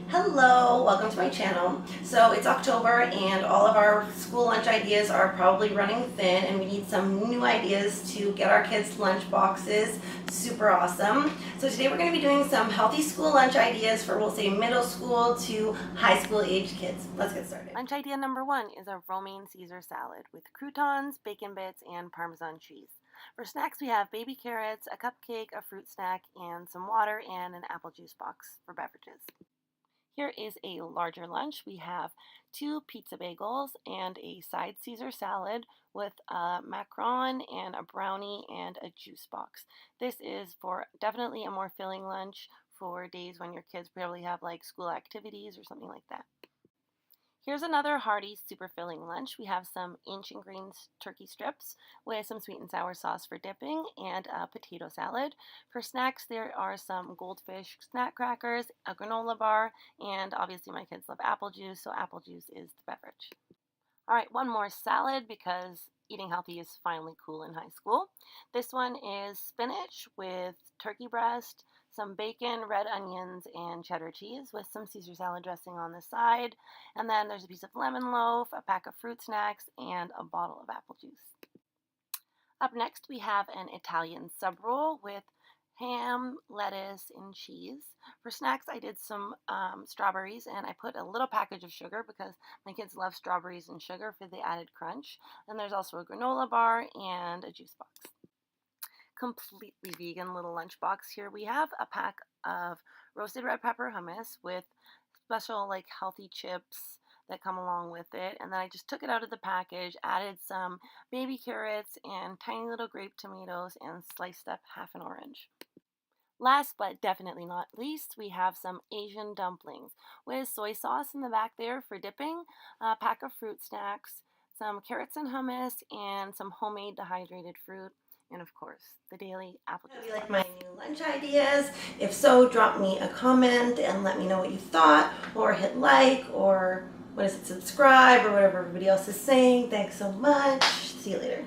Hello, welcome to my channel. So it's October and all of our school lunch ideas are probably running thin and we need some new ideas to get our kids lunch boxes super awesome. So today we're going to be doing some healthy school lunch ideas for, we'll say, middle school to high school age kids. Let's get started. Lunch idea number one is a romaine Caesar salad with croutons, bacon bits, and Parmesan cheese. For snacks, we have baby carrots, a cupcake, a fruit snack, and some water and an apple juice box for beverages. Here is a larger lunch. We have two pizza bagels and a side Caesar salad with a macaron and a brownie and a juice box. This is for definitely a more filling lunch for days when your kids probably have like school activities or something like that. Here's another hearty, super filling lunch. We have some ancient greens turkey strips with some sweet and sour sauce for dipping and a potato salad. For snacks, there are some goldfish snack crackers, a granola bar, and obviously my kids love apple juice, so apple juice is the beverage. All right, one more salad because eating healthy is finally cool in high school. This one is spinach with turkey breast, some bacon, red onions, and cheddar cheese with some Caesar salad dressing on the side. And then there's a piece of lemon loaf, a pack of fruit snacks, and a bottle of apple juice. Up next, we have an Italian sub roll with ham, lettuce, and cheese. For snacks, I did some strawberries and I put a little package of sugar because my kids love strawberries and sugar for the added crunch. And there's also a granola bar and a juice box. Completely vegan little lunchbox. Here we have a pack of roasted red pepper hummus with special like healthy chips that come along with it. And then I just took it out of the package, added some baby carrots and tiny little grape tomatoes, and sliced up half an orange. Last but definitely not least, we have some Asian dumplings with soy sauce in the back there for dipping, a pack of fruit snacks, some carrots and hummus, and some homemade dehydrated fruit, and of course, the daily apple Do juice you like box. my new lunch ideas? If so, drop me a comment and let me know what you thought, or hit like, or what is it, subscribe, or whatever everybody else is saying. Thanks so much. See you later.